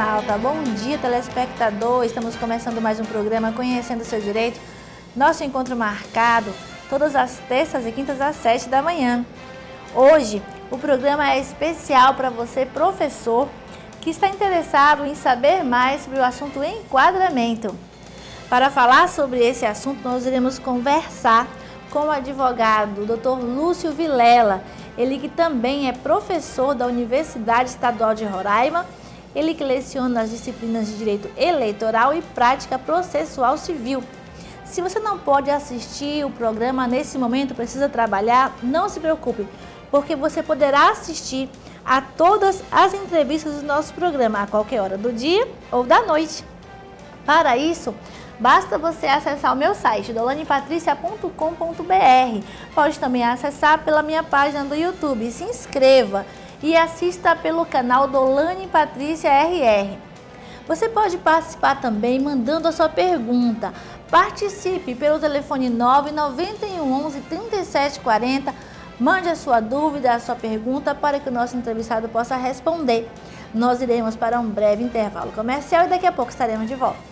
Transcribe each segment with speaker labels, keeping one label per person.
Speaker 1: internauta, bom dia telespectador, estamos começando mais um programa Conhecendo o Seu Direito, nosso encontro marcado todas as terças e quintas às 7 da manhã. Hoje o programa é especial para você, professor, que está interessado em saber mais sobre o assunto enquadramento. Para falar sobre esse assunto, nós iremos conversar com o advogado Dr. Lúcio Vilela, ele que também é professor da Universidade Estadual de Roraima, ele que leciona as disciplinas de Direito Eleitoral e Prática Processual Civil. Se você não pode assistir o programa nesse momento, precisa trabalhar, não se preocupe, porque você poderá assistir a todas as entrevistas do nosso programa a qualquer hora do dia ou da noite. Para isso, basta você acessar o meu site, dolanepatricia.com.br. Pode também acessar pela minha página do YouTube. Se inscreva e assista pelo canal Dolane Patrícia RR. Você pode participar também mandando a sua pergunta. Participe pelo telefone 991 11 3740. Mande a sua dúvida, a sua pergunta para que o nosso entrevistado possa responder. Nós iremos para um breve intervalo comercial e daqui a pouco estaremos de volta.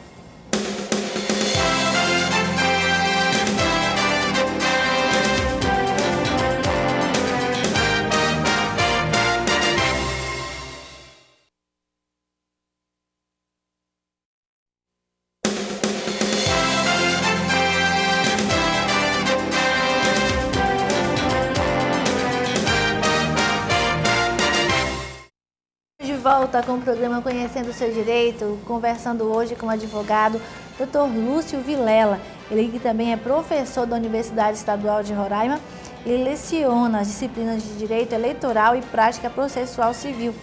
Speaker 1: Volta com o programa Conhecendo o Seu Direito, conversando hoje com o advogado Dr. Lúcio Vilela, ele que também é professor da Universidade Estadual de Roraima, ele leciona as disciplinas de Direito Eleitoral e Prática Processual Civil.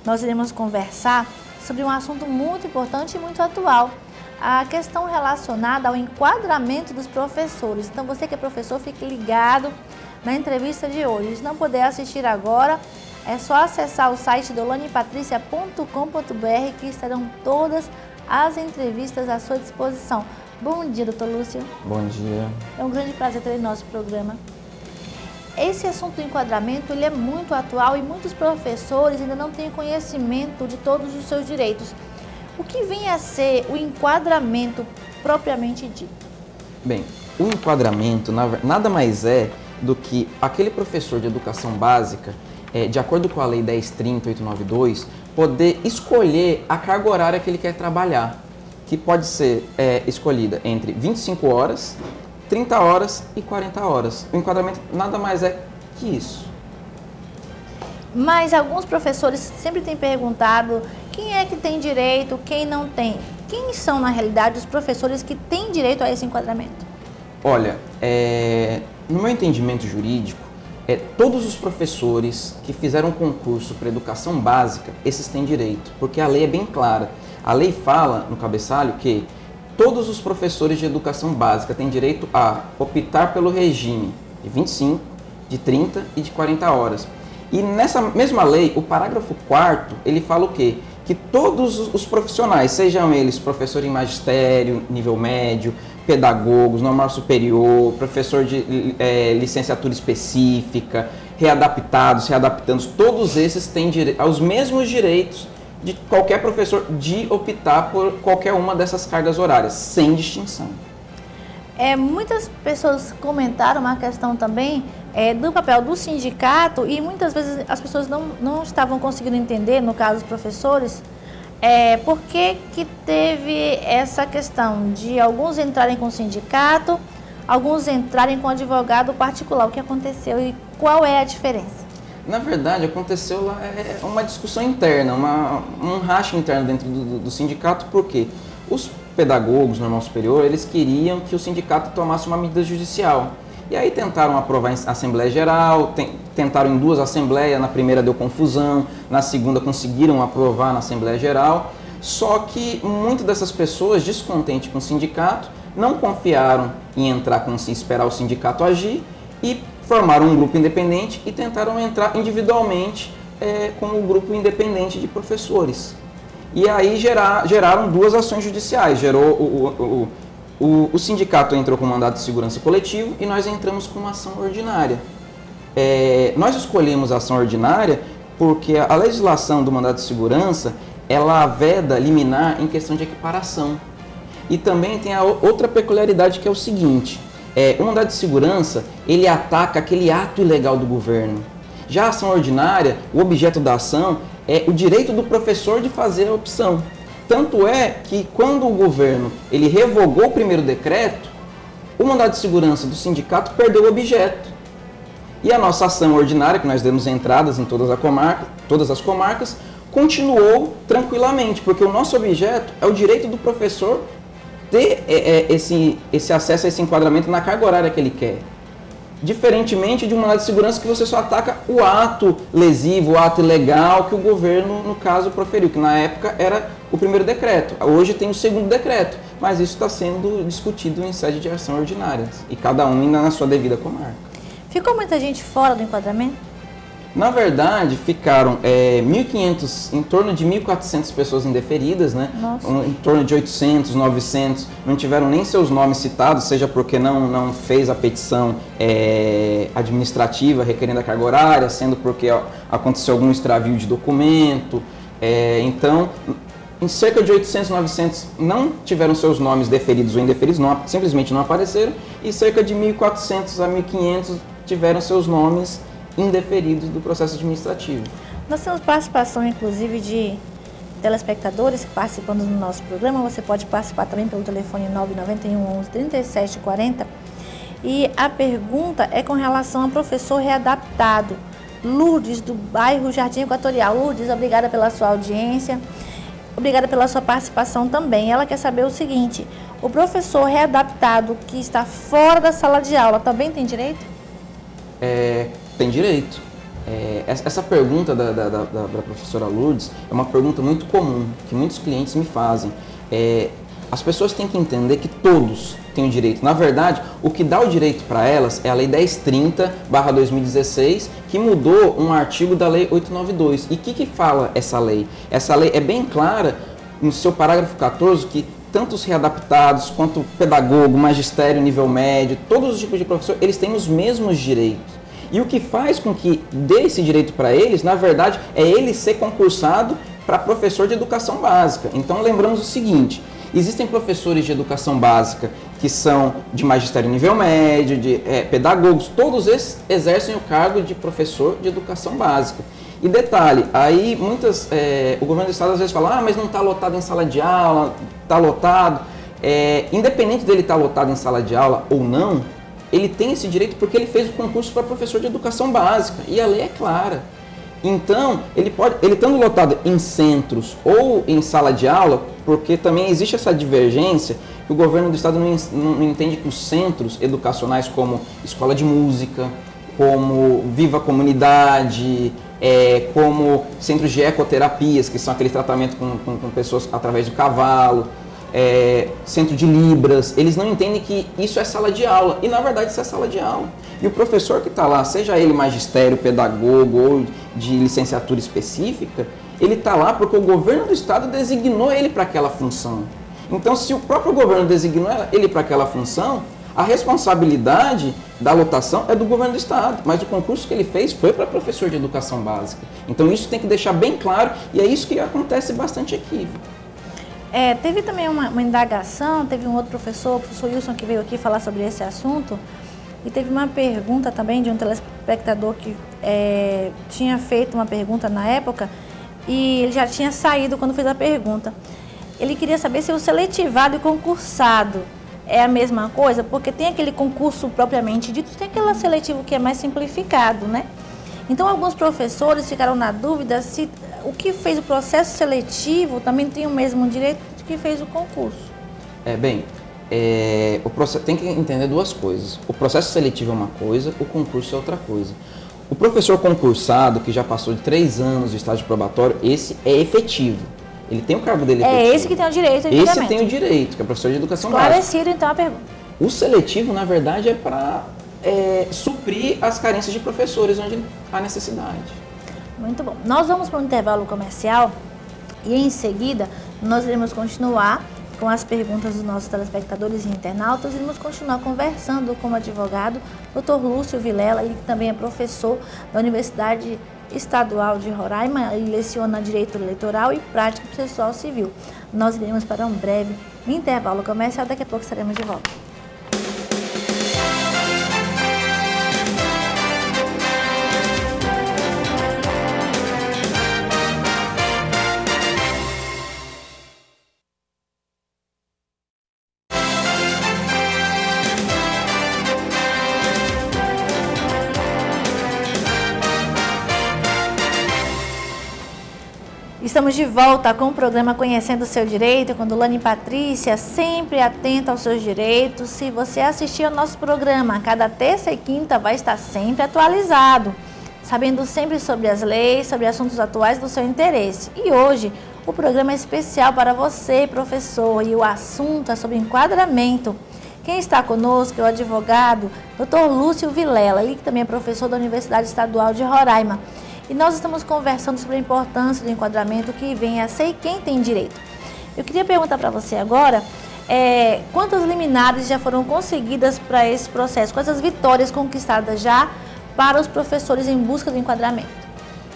Speaker 1: Nós iremos conversar sobre um assunto muito importante e muito atual, a questão relacionada ao enquadramento dos professores. Então você que é professor, fique ligado na entrevista de hoje. Se não puder assistir agora, é só acessar o site dolanepatricia.com.br que estarão todas as entrevistas à sua disposição. Bom dia, doutor Lúcio.
Speaker 2: Bom dia.
Speaker 1: É um grande prazer ter em nosso programa. Esse assunto do enquadramento ele é muito atual e muitos professores ainda não têm conhecimento de todos os seus direitos. O que vem a ser o enquadramento propriamente dito?
Speaker 2: Bem, o enquadramento nada mais é do que aquele professor de educação básica, de acordo com a Lei 10.30.892, poder escolher a carga horária que ele quer trabalhar, que pode ser escolhida entre 25 horas, 30 horas e 40 horas. O enquadramento nada mais é que isso.
Speaker 1: Mas alguns professores sempre têm perguntado quem é que tem direito, quem não tem. Quem são, na realidade, os professores que têm direito a esse enquadramento?
Speaker 2: Olha, no meu entendimento jurídico, todos os professores que fizeram concurso para educação básica, esses têm direito, porque a lei é bem clara. A lei fala no cabeçalho que todos os professores de educação básica têm direito a optar pelo regime de 25, de 30 e de 40 horas. E nessa mesma lei, o parágrafo 4º, ele fala o quê? Que todos os profissionais, sejam eles professor em magistério, nível médio, pedagogos, normal superior, professor de licenciatura específica, readaptandos, todos esses têm os mesmos direitos de qualquer professor de optar por qualquer uma dessas cargas horárias, sem distinção.
Speaker 1: Muitas pessoas comentaram uma questão também do papel do sindicato e muitas vezes as pessoas não estavam conseguindo entender, no caso os professores, por que teve essa questão de alguns entrarem com o sindicato, alguns entrarem com advogado particular. O que aconteceu e qual é a diferença?
Speaker 2: Na verdade, aconteceu lá uma discussão interna, um racha interno dentro do sindicato, porque os pedagogos normal superior, eles queriam que o sindicato tomasse uma medida judicial. E aí tentaram aprovar em Assembleia Geral, tentaram em 2 assembleias, na primeira deu confusão, na segunda conseguiram aprovar na Assembleia Geral, só que muitas dessas pessoas, descontentes com o sindicato, não confiaram em entrar esperar o sindicato agir e formaram um grupo independente e tentaram entrar individualmente com o grupo independente de professores. E aí geraram 2 ações judiciais, o sindicato entrou com mandato de segurança coletivo e nós entramos com uma ação ordinária. Nós escolhemos a ação ordinária porque a legislação do mandato de segurança, ela veda liminar em questão de equiparação. E também tem a outra peculiaridade, que é o seguinte, o mandado de segurança, ele ataca aquele ato ilegal do governo. Já a ação ordinária, o objeto da ação é o direito do professor de fazer a opção. Tanto é que quando o governo ele revogou o primeiro decreto, o mandado de segurança do sindicato perdeu o objeto. E a nossa ação ordinária, que nós demos entradas em todas as comarcas, continuou tranquilamente, porque o nosso objeto é o direito do professor ter esse acesso a esse enquadramento na carga horária que ele quer. Diferentemente de um mandado de segurança que você só ataca o ato lesivo, o ato ilegal que o governo, no caso, proferiu, que na época era o primeiro decreto. Hoje tem o segundo decreto, mas isso está sendo discutido em sede de ação ordinária, e cada um ainda na sua devida comarca.
Speaker 1: Ficou muita gente fora do enquadramento?
Speaker 2: Na verdade, ficaram 1.500, em torno de 1.400 pessoas indeferidas, né? Em torno de 800, 900, não tiveram nem seus nomes citados, seja porque não fez a petição administrativa requerendo a carga horária, sendo porque aconteceu algum extravio de documento. Então, em cerca de 800, 900 não tiveram seus nomes deferidos ou indeferidos, simplesmente não apareceram, e cerca de 1.400 a 1.500 tiveram seus nomes indeferidos do processo administrativo.
Speaker 1: Nós temos participação, inclusive, de telespectadores participando do nosso programa. Você pode participar também pelo telefone 991 11 37 40. E a pergunta é com relação ao professor readaptado, Lourdes, do bairro Jardim Equatorial. Lourdes, obrigada pela sua audiência, obrigada pela sua participação também. Ela quer saber o seguinte: o professor readaptado que está fora da sala de aula também tem direito?
Speaker 2: Tem direito. Essa pergunta da professora Lourdes é uma pergunta muito comum, que muitos clientes me fazem. As pessoas têm que entender que todos têm o direito. Na verdade, o que dá o direito para elas é a Lei 1030/2016, que mudou um artigo da Lei 892. E o que fala essa lei? Essa lei é bem clara no seu parágrafo 14, que tanto os readaptados quanto o pedagogo, magistério, nível médio, todos os tipos de professor, eles têm os mesmos direitos. E o que faz com que dê esse direito para eles, na verdade, é ele ser concursado para professor de educação básica. Então, lembramos o seguinte: existem professores de educação básica que são de magistério nível médio, de pedagogos, todos esses exercem o cargo de professor de educação básica. E detalhe, aí o governo do estado às vezes fala, mas não está lotado em sala de aula, está lotado. Independente dele estar lotado em sala de aula ou não, ele tem esse direito porque ele fez o concurso para professor de educação básica, e a lei é clara. Então, ele estando lotado em centros ou em sala de aula, porque também existe essa divergência, que o governo do estado não entende que os centros educacionais como escola de música, como Viva Comunidade, como centros de ecoterapias, que são aquele tratamento com pessoas através do cavalo, centro de Libras, eles não entendem que isso é sala de aula, e na verdade isso é sala de aula. E o professor que está lá, seja ele magistério, pedagogo ou de licenciatura específica, ele está lá porque o governo do estado designou ele para aquela função. Então, se o próprio governo designou ele para aquela função, a responsabilidade da lotação é do governo do estado, mas o concurso que ele fez foi para professor de educação básica. Então isso tem que deixar bem claro, e é isso que acontece bastante equívoco.
Speaker 1: Teve também uma indagação, teve um outro professor, o professor Wilson, que veio aqui falar sobre esse assunto, e teve uma pergunta também de um telespectador que tinha feito uma pergunta na época, e ele já tinha saído quando fez a pergunta. Ele queria saber se o seletivado e concursado é a mesma coisa, porque tem aquele concurso propriamente dito, tem aquele seletivo que é mais simplificado, né? Então, alguns professores ficaram na dúvida se o que fez o processo seletivo também tem o mesmo direito que fez o concurso.
Speaker 2: Tem que entender duas coisas. O processo seletivo é uma coisa, o concurso é outra coisa. O professor concursado, que já passou de 3 anos de estágio probatório, esse é efetivo. Ele tem o cargo dele efetivo.
Speaker 1: É esse que tem o direito,
Speaker 2: Esse tem o direito, que é professor de educação básica.
Speaker 1: Esclarecido, então, a pergunta.
Speaker 2: O seletivo, na verdade, é para suprir as carências de professores onde há necessidade.
Speaker 1: Muito bom. Nós vamos para um intervalo comercial e, em seguida, nós iremos continuar com as perguntas dos nossos telespectadores e internautas e iremos continuar conversando com o advogado Dr. Lúcio Vilela, ele que também é professor da Universidade Estadual de Roraima. Ele leciona Direito Eleitoral e Prática Processual Civil. Nós iremos para um breve intervalo comercial, daqui a pouco estaremos de volta. Estamos de volta com o programa Conhecendo o Seu Direito, com Dulane Patrícia, sempre atenta aos seus direitos. Se você assistir ao nosso programa, cada terça e quinta vai estar sempre atualizado, sabendo sempre sobre as leis, sobre assuntos atuais do seu interesse. E hoje, o programa é especial para você, professor, e o assunto é sobre enquadramento. Quem está conosco é o advogado Dr. Lúcio Vilela, ele que também é professor da Universidade Estadual de Roraima. E nós estamos conversando sobre a importância do enquadramento, que vem a ser quem tem direito. Eu queria perguntar para você agora, quantas liminares já foram conseguidas para esse processo? Quais as vitórias conquistadas já para os professores em busca do enquadramento?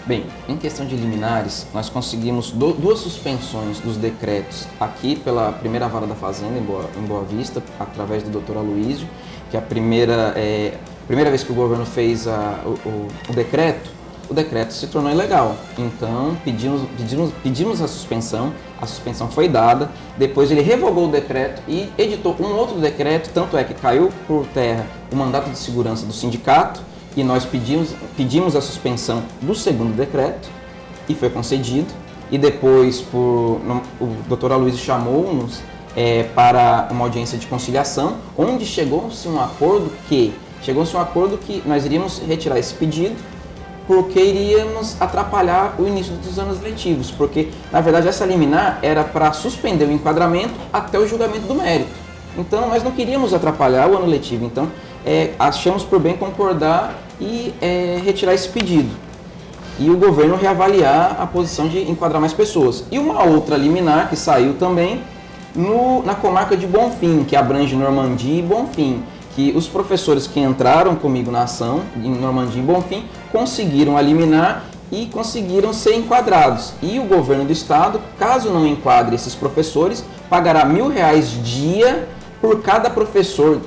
Speaker 2: Bem, em questão de liminares, nós conseguimos duas suspensões dos decretos aqui pela primeira vara da Fazenda, em Boa Vista, através do Dr. Aloísio, que a primeira vez que o governo fez o decreto se tornou ilegal. Então, pedimos a suspensão foi dada, depois ele revogou o decreto e editou um outro decreto, tanto é que caiu por terra o mandato de segurança do sindicato, e nós pedimos a suspensão do segundo decreto, e foi concedido, e depois o Dr. Aloísio chamou-nos para uma audiência de conciliação, onde chegou-se um acordo que nós iríamos retirar esse pedido, porque iríamos atrapalhar o início dos anos letivos, porque, na verdade, essa liminar era para suspender o enquadramento até o julgamento do mérito. Então, nós não queríamos atrapalhar o ano letivo, então, achamos por bem concordar e retirar esse pedido. E o governo reavaliar a posição de enquadrar mais pessoas. E uma outra liminar que saiu também na comarca de Bonfim, que abrange Normandia e Bonfim, que os professores que entraram comigo na ação, em Normandia e Bonfim, conseguiram eliminar e conseguiram ser enquadrados. E o governo do estado, caso não enquadre esses professores, pagará R$1.000 dia por cada professor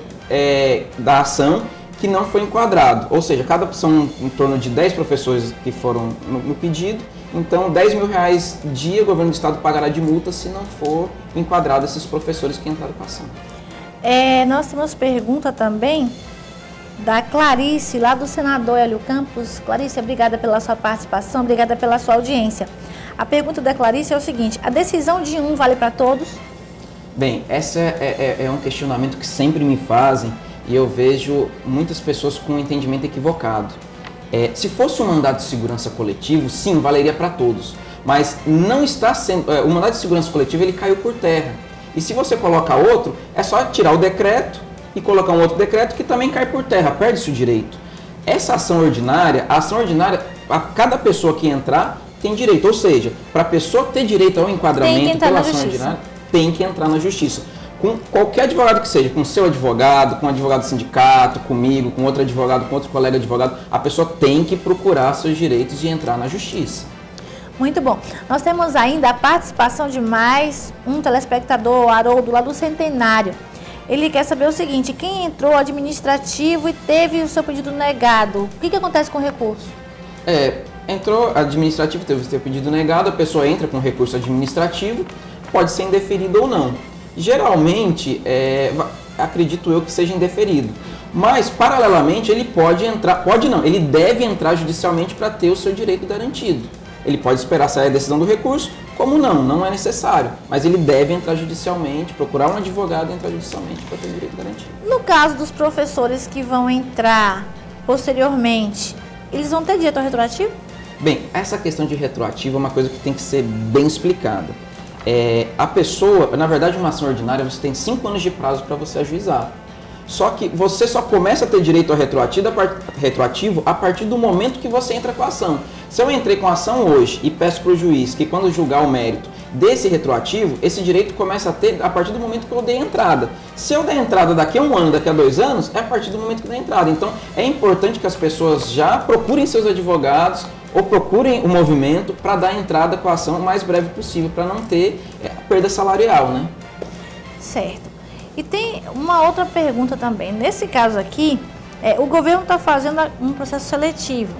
Speaker 2: da ação que não foi enquadrado. Ou seja, são em torno de 10 professores que foram no pedido, então R$10.000 dia o governo do estado pagará de multa se não for enquadrado esses professores que entraram com a ação.
Speaker 1: Nós temos pergunta também da Clarice, lá do senador Hélio Campos. Clarice, obrigada pela sua participação, obrigada pela sua audiência. A pergunta da Clarice é o seguinte: a decisão de um vale para todos?
Speaker 2: Bem, esse é um questionamento que sempre me fazem e eu vejo muitas pessoas com um entendimento equivocado. Se fosse um mandado de segurança coletivo, sim, valeria para todos, mas não está sendo. O mandado de segurança coletivo ele caiu por terra. E se você coloca outro, é só tirar o decreto e colocar um outro decreto que também cai por terra, perde-se o direito. Essa ação ordinária, a cada pessoa que entrar tem direito, ou seja, para a pessoa ter direito ao enquadramento pela ação ordinária, tem que entrar na justiça. Com qualquer advogado que seja, com seu advogado, com um advogado do sindicato, comigo, com outro advogado, com outro colega advogado, a pessoa tem que procurar seus direitos e entrar na justiça.
Speaker 1: Muito bom. Nós temos ainda a participação de mais um telespectador, Haroldo, lá do Centenário. Ele quer saber o seguinte: quem entrou administrativo e teve o seu pedido negado, o que acontece com o recurso?
Speaker 2: Entrou administrativo, teve o seu pedido negado, a pessoa entra com recurso administrativo, pode ser indeferido ou não. Geralmente, acredito eu que seja indeferido. Mas, paralelamente, ele ele deve entrar judicialmente para ter o seu direito garantido. Ele pode esperar sair a decisão do recurso, como não é necessário. Mas ele deve entrar judicialmente, procurar um advogado e entrar judicialmente para ter o direito garantido.
Speaker 1: No caso dos professores que vão entrar posteriormente, eles vão ter direito ao retroativo?
Speaker 2: Bem, essa questão de retroativo é uma coisa que tem que ser bem explicada. A pessoa, na verdade, uma ação ordinária, você tem 5 anos de prazo para você ajuizar. Só que você só começa a ter direito ao retroativo a partir do momento que você entra com a ação. Se eu entrei com a ação hoje e peço para o juiz que, quando julgar o mérito desse retroativo, esse direito começa a ter a partir do momento que eu dei entrada. Se eu der entrada daqui a 1 ano, daqui a 2 anos, é a partir do momento que eu dei entrada. Então, é importante que as pessoas já procurem seus advogados ou procurem o movimento para dar entrada com a ação o mais breve possível, para não ter perda salarial, né?
Speaker 1: Certo. E tem uma outra pergunta também. Nesse caso aqui, o governo está fazendo um processo seletivo.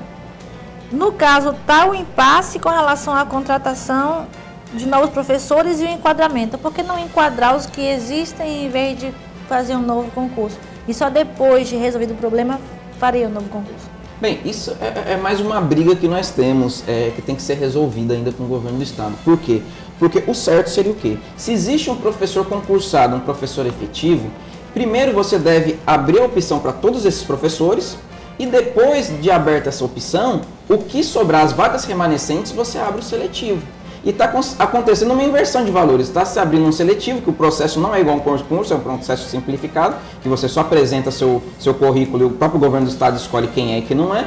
Speaker 1: No caso, está o impasse com relação à contratação de novos professores e o enquadramento. Por que não enquadrar os que existem em vez de fazer um novo concurso? E só depois de resolvido o problema, faria um novo concurso?
Speaker 2: Bem, isso é mais uma briga que nós temos, que tem que ser resolvida ainda com o governo do estado. Por quê? Porque o certo seria o quê? Se existe um professor concursado, um professor efetivo, primeiro você deve abrir a opção para todos esses professores e depois de aberta essa opção, o que sobrar, as vagas remanescentes, você abre o seletivo. E está acontecendo uma inversão de valores. Está se abrindo um seletivo, que o processo não é igual a um concurso, é um processo simplificado, que você só apresenta seu currículo e o próprio governo do estado escolhe quem é e quem não é,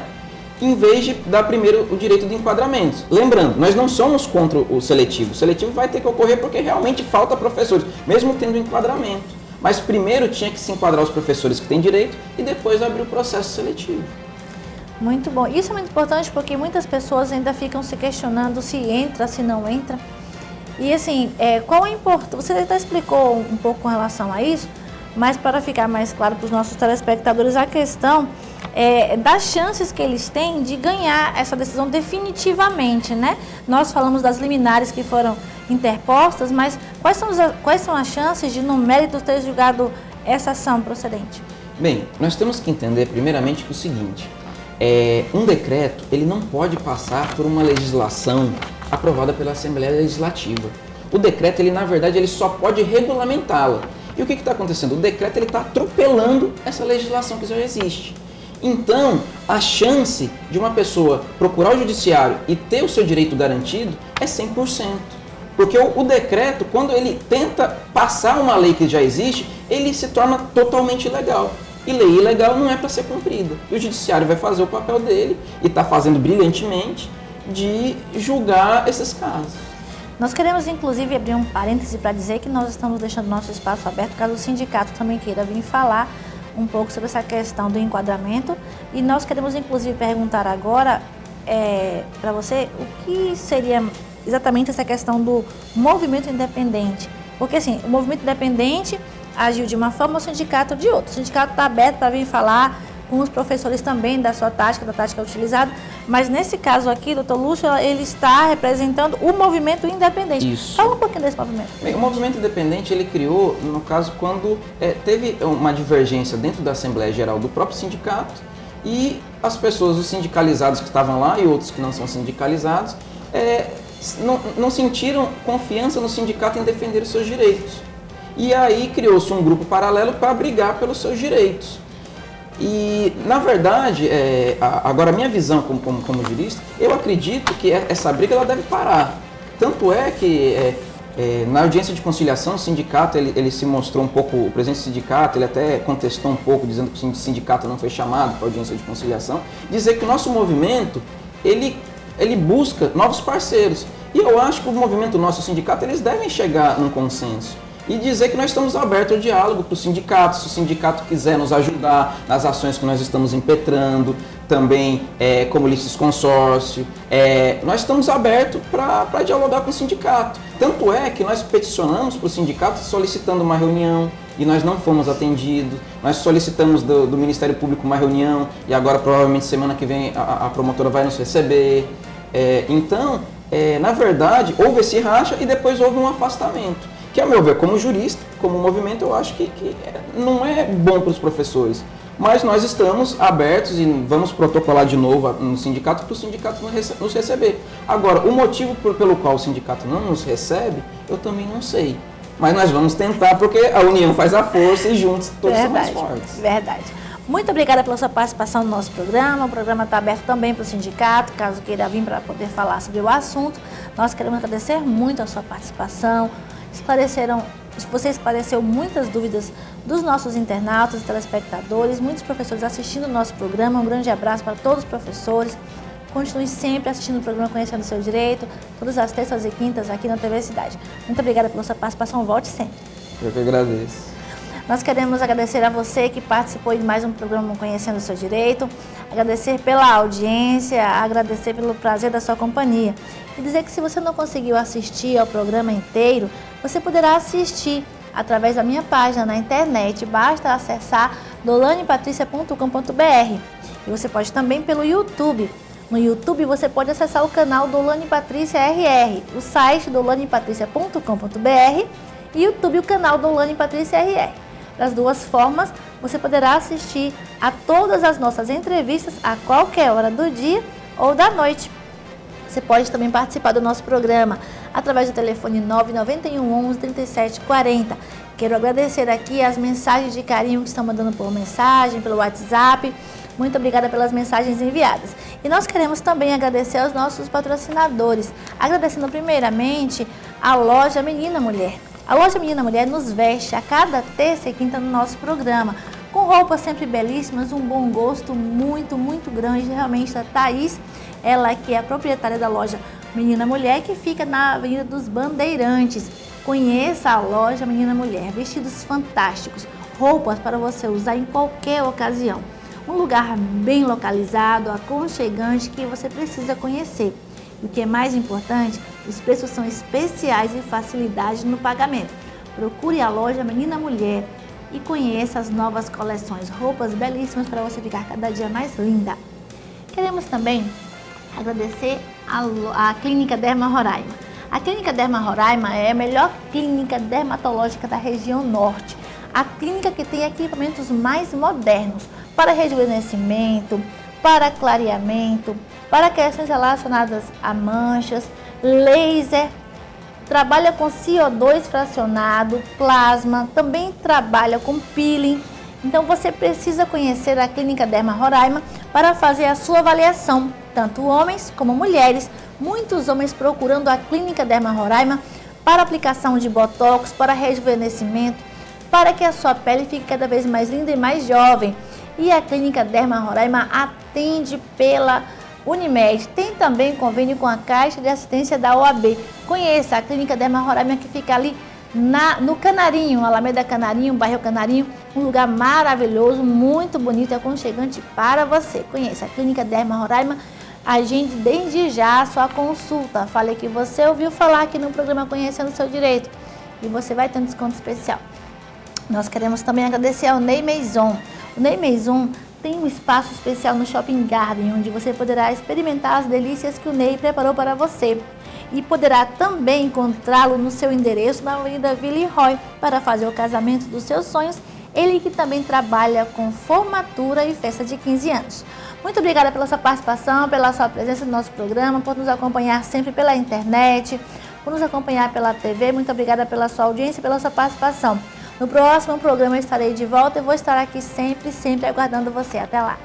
Speaker 2: em vez de dar primeiro o direito de enquadramento. Lembrando, nós não somos contra o seletivo. O seletivo vai ter que ocorrer porque realmente falta professores, mesmo tendo enquadramento. Mas primeiro tinha que se enquadrar os professores que têm direito e depois abrir o processo seletivo.
Speaker 1: Muito bom. Isso é muito importante porque muitas pessoas ainda ficam se questionando se entra, se não entra. E assim, qual a importância? Você até explicou um pouco com relação a isso, mas para ficar mais claro para os nossos telespectadores, a questão das chances que eles têm de ganhar essa decisão definitivamente, né? Nós falamos das liminares que foram interpostas, mas quais são as chances de, no mérito, ter julgado essa ação procedente?
Speaker 2: Bem, nós temos que entender primeiramente que o seguinte, um decreto ele não pode passar por uma legislação aprovada pela Assembleia Legislativa. O decreto, ele na verdade, ele só pode regulamentá-la. E o que está acontecendo? O decreto está atropelando essa legislação que já existe. Então, a chance de uma pessoa procurar o judiciário e ter o seu direito garantido é 100%. Porque o decreto, quando ele tenta passar uma lei que já existe, ele se torna totalmente ilegal. E lei ilegal não é para ser cumprida. E o judiciário vai fazer o papel dele, e está fazendo brilhantemente, de julgar esses casos.
Speaker 1: Nós queremos, inclusive, abrir um parêntese para dizer que nós estamos deixando nosso espaço aberto, caso o sindicato também queira vir falar um pouco sobre essa questão do enquadramento. E nós queremos, inclusive, perguntar agora para você o que seria exatamente essa questão do movimento independente. Porque, assim, o movimento independente agiu de uma forma, o sindicato de outra. O sindicato está aberto para vir falar com os professores também da sua tática, da tática utilizada, mas nesse caso aqui, doutor Lúcio, ele está representando o movimento independente.
Speaker 2: Isso.
Speaker 1: Fala um pouquinho desse movimento.
Speaker 2: Bem, o movimento independente, ele criou, no caso, quando teve uma divergência dentro da Assembleia Geral do próprio sindicato e as pessoas, os sindicalizados que estavam lá e outros que não são sindicalizados, não sentiram confiança no sindicato em defender os seus direitos. E aí criou-se um grupo paralelo para brigar pelos seus direitos. E, na verdade, agora a minha visão como jurista, eu acredito que essa briga ela deve parar. Tanto é que na audiência de conciliação, o sindicato ele se mostrou um pouco, o presidente do sindicato, ele até contestou um pouco, dizendo que o sindicato não foi chamado para a audiência de conciliação, dizer que o nosso movimento, ele busca novos parceiros. E eu acho que o movimento nosso, o sindicato, eles devem chegar num consenso. E dizer que nós estamos abertos ao diálogo para o sindicato, se o sindicato quiser nos ajudar nas ações que nós estamos impetrando, também como litisconsórcio, nós estamos abertos para dialogar com o sindicato. Tanto é que nós peticionamos para o sindicato solicitando uma reunião e nós não fomos atendidos, nós solicitamos do Ministério Público uma reunião e agora provavelmente semana que vem a promotora vai nos receber. Então, na verdade, houve esse racha e depois houve um afastamento. Que, a meu ver, como jurista, como movimento, eu acho que não é bom para os professores. Mas nós estamos abertos e vamos protocolar de novo no sindicato para o sindicato nos receber. Agora, o motivo pelo qual o sindicato não nos recebe, eu também não sei. Mas nós vamos tentar, porque a união faz a força e juntos todos são mais fortes.
Speaker 1: Verdade. Muito obrigada pela sua participação no nosso programa. O programa está aberto também para o sindicato, caso queira vir para poder falar sobre o assunto. Nós queremos agradecer muito a sua participação. Você esclareceu muitas dúvidas dos nossos internautas e telespectadores, muitos professores assistindo o nosso programa. Um grande abraço para todos os professores. Continue sempre assistindo o programa Conhecendo o Seu Direito, todas as terças e quintas aqui na TV Cidade. Muito obrigada pela sua participação, volte sempre.
Speaker 2: Eu que agradeço.
Speaker 1: Nós queremos agradecer a você que participou de mais um programa Conhecendo o Seu Direito, agradecer pela audiência, agradecer pelo prazer da sua companhia e dizer que se você não conseguiu assistir ao programa inteiro, você poderá assistir através da minha página na internet, basta acessar dolanepatricia.com.br e você pode também pelo YouTube. No YouTube você pode acessar o canal Dolane Patrícia RR, o site dolanepatricia.com.br e YouTube o canal Dolane Patrícia RR. Das duas formas, você poderá assistir a todas as nossas entrevistas a qualquer hora do dia ou da noite. Você pode também participar do nosso programa através do telefone 991 11 37 40. Quero agradecer aqui as mensagens de carinho que estão mandando por mensagem, pelo WhatsApp. Muito obrigada pelas mensagens enviadas. E nós queremos também agradecer aos nossos patrocinadores, agradecendo primeiramente a loja Menina Mulher. A loja Menina Mulher nos veste a cada terça e quinta no nosso programa, com roupas sempre belíssimas, um bom gosto muito grande. Realmente a Thaís, ela que é a proprietária da loja Menina Mulher, que fica na Avenida dos Bandeirantes. Conheça a loja Menina Mulher, vestidos fantásticos, roupas para você usar em qualquer ocasião. Um lugar bem localizado, aconchegante, que você precisa conhecer. E o que é mais importante, os preços são especiais e facilidade no pagamento. Procure a loja Menina Mulher e conheça as novas coleções, roupas belíssimas para você ficar cada dia mais linda. Queremos também agradecer a Clínica Derma Roraima. A Clínica Derma Roraima é a melhor clínica dermatológica da região norte. A clínica que tem equipamentos mais modernos para rejuvenescimento, para clareamento, para questões relacionadas a manchas, laser, trabalha com CO2 fracionado, plasma, também trabalha com peeling. Então você precisa conhecer a Clínica Derma Roraima para fazer a sua avaliação, tanto homens como mulheres. Muitos homens procurando a Clínica Derma Roraima para aplicação de botox, para rejuvenescimento, para que a sua pele fique cada vez mais linda e mais jovem. E a Clínica Derma Roraima atende pela Unimed. Tem também convênio com a Caixa de Assistência da OAB. Conheça a Clínica Derma Roraima, que fica ali no Canarinho, Alameda Canarinho, bairro Canarinho. Um lugar maravilhoso, muito bonito e aconchegante para você. Conheça a Clínica Derma Roraima. Agende desde já a sua consulta. Falei que você ouviu falar aqui no programa Conhecendo o Seu Direito e você vai ter um desconto especial. Nós queremos também agradecer ao Ney Maison. O Ney Maison tem um espaço especial no Shopping Garden, onde você poderá experimentar as delícias que o Ney preparou para você. E poderá também encontrá-lo no seu endereço na Avenida Villeroy para fazer o casamento dos seus sonhos. Ele que também trabalha com formatura e festa de 15 anos. Muito obrigada pela sua participação, pela sua presença no nosso programa, por nos acompanhar sempre pela internet, por nos acompanhar pela TV. Muito obrigada pela sua audiência e pela sua participação. No próximo programa eu estarei de volta e vou estar aqui sempre aguardando você. Até lá!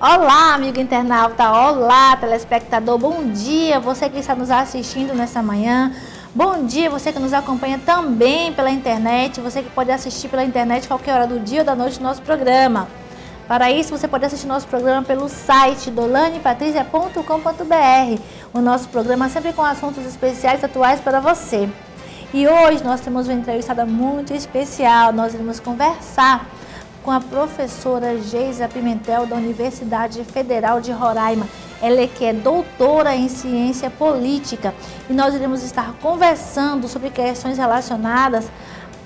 Speaker 1: Olá, amigo internauta, olá, telespectador, bom dia, você que está nos assistindo nessa manhã, bom dia, você que nos acompanha também pela internet, você que pode assistir pela internet qualquer hora do dia ou da noite do nosso programa. Para isso, você pode assistir nosso programa pelo site dolanepatricia.com.br, o nosso programa sempre com assuntos especiais atuais para você. E hoje nós temos uma entrevistada muito especial, nós iremos conversar com a professora Geisa Pimentel, da Universidade Federal de Roraima. Ela que é doutora em ciência política e nós iremos estar conversando sobre questões relacionadas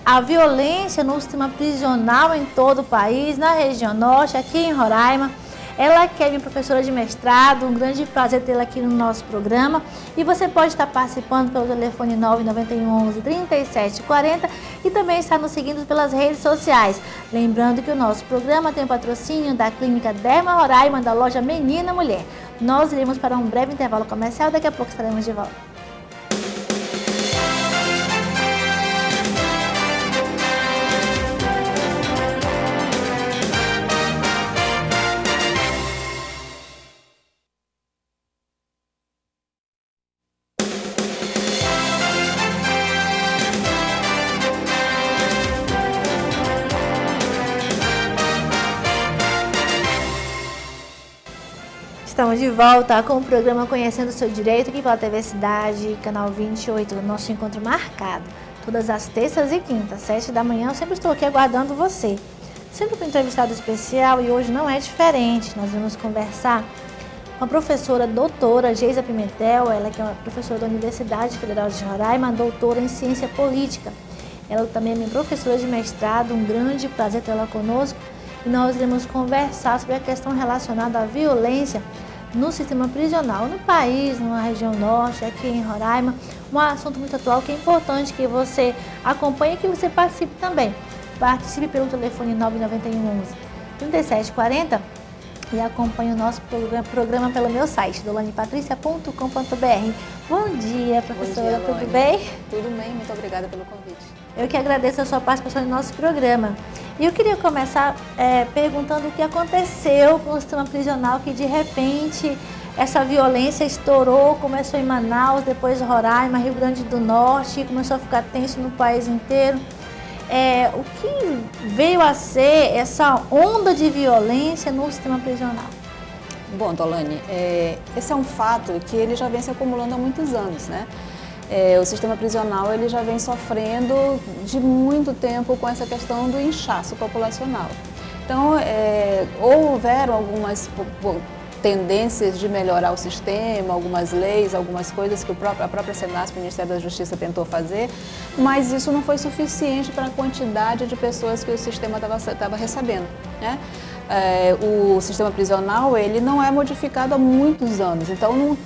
Speaker 1: a violência no sistema prisional em todo o país, na região norte, aqui em Roraima. Ela que é minha professora de mestrado, um grande prazer tê-la aqui no nosso programa. E você pode estar participando pelo telefone 991 11 37 40 e também estar nos seguindo pelas redes sociais. Lembrando que o nosso programa tem o patrocínio da Clínica Derma Roraima, da loja Menina Mulher. Nós iremos para um breve intervalo comercial, daqui a pouco estaremos de volta. Estamos de volta com o programa Conhecendo o Seu Direito, aqui pela TV Cidade, canal 28, do nosso encontro marcado. Todas as terças e quintas, 7 da manhã, eu sempre estou aqui aguardando você. Sempre com um entrevistado especial e hoje não é diferente. Nós vamos conversar com a professora doutora Geisa Pimentel, ela que é uma professora da Universidade Federal de Roraima, doutora em Ciência Política. Ela também é minha professora de mestrado, um grande prazer tê-la conosco. E nós iremos conversar sobre a questão relacionada à violência no sistema prisional, no país, na região norte, aqui em Roraima. Um assunto muito atual que é importante que você acompanhe e que você participe também. Participe pelo telefone 991 11 37 40 e acompanhe o nosso programa pelo meu site, dolanepatricia.com.br. Bom dia, professora,
Speaker 3: Bom dia,
Speaker 1: tudo bem?
Speaker 3: Tudo bem, muito obrigada pelo convite.
Speaker 1: Eu que agradeço a sua participação no nosso programa. E eu queria começar perguntando o que aconteceu com o sistema prisional, que de repente essa violência estourou, começou em Manaus, depois Roraima, Rio Grande do Norte, começou a ficar tenso no país inteiro. O que veio a ser essa onda de violência no sistema prisional?
Speaker 3: Bom, Dolane, esse é um fato que ele já vem se acumulando há muitos anos, né? O sistema prisional ele já vem sofrendo de muito tempo com essa questão do inchaço populacional. Então, houveram algumas tendências de melhorar o sistema, algumas leis, algumas coisas que a própria Senasp, o Ministério da Justiça, tentou fazer, mas isso não foi suficiente para a quantidade de pessoas que o sistema estava recebendo, né? O sistema prisional ele não é modificado há muitos anos, então não tem